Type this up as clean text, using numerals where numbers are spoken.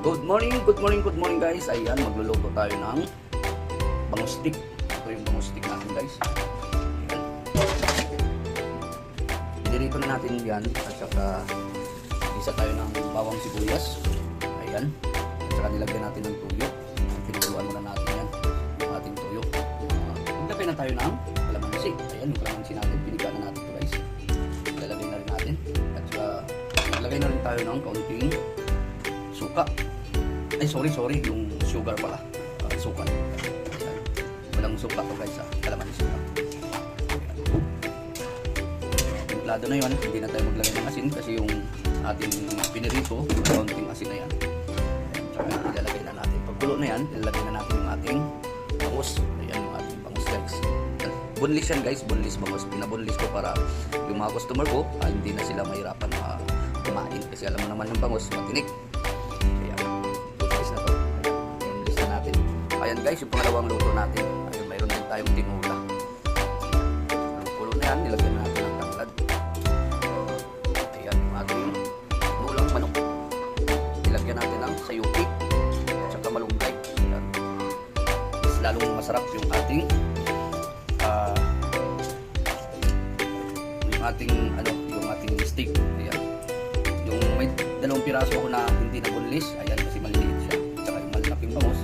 Good morning guys. Ayan, magluluto tayo ng bangus stick. Ito yung bangus stick natin guys. Ayan. Dinirito na natin yan at saka isa tayo ng bawang sibuyas. Ayan. At saka nilagyan natin ng tuyo. Pinuluan muna natin yan. Yung ating tuyo. Maglagay na tayo ng kalamansi. Ayan, yung kalamansi natin. Pinigyan na natin ito guys. Ilalagay na rin natin. At saka maglagay na rin tayo ng kaunting suka. Ay, sorry, yung sugar pala. Suka. Ayan. Walang suka to guys, kalamansi lang. Templado na yun, hindi na tayo maglagay ng asin kasi yung ating pinirito, kaunting asin na yan. Ayan, saka ilalagay na natin. Pagkulo na yan, ilalagay na natin yung ating bangus. Ayan, yung ating bangus guys. Boneless yan guys, boneless bangus. Pinaboneless ko para yung mga customer ko, hindi na sila mahirapan kumain. Kasi alam mo naman yung bangus, matinik. Ayan guys, yung pangalawang luto natin. Ayun, mayroon din tayong tinula. Ang pulo na yan, nilagyan natin ng tanglad. Ayan, yung ating tinulang manok. Nilagyan natin ng sayupi at saka malunggay. Ayan. Mas lalong masarap yung ating yung ating steak. Ayan. Yung may dalawang piraso ako na hindi na boneless. Ayan, kasi maliliit siya. At saka yung malaking bangus.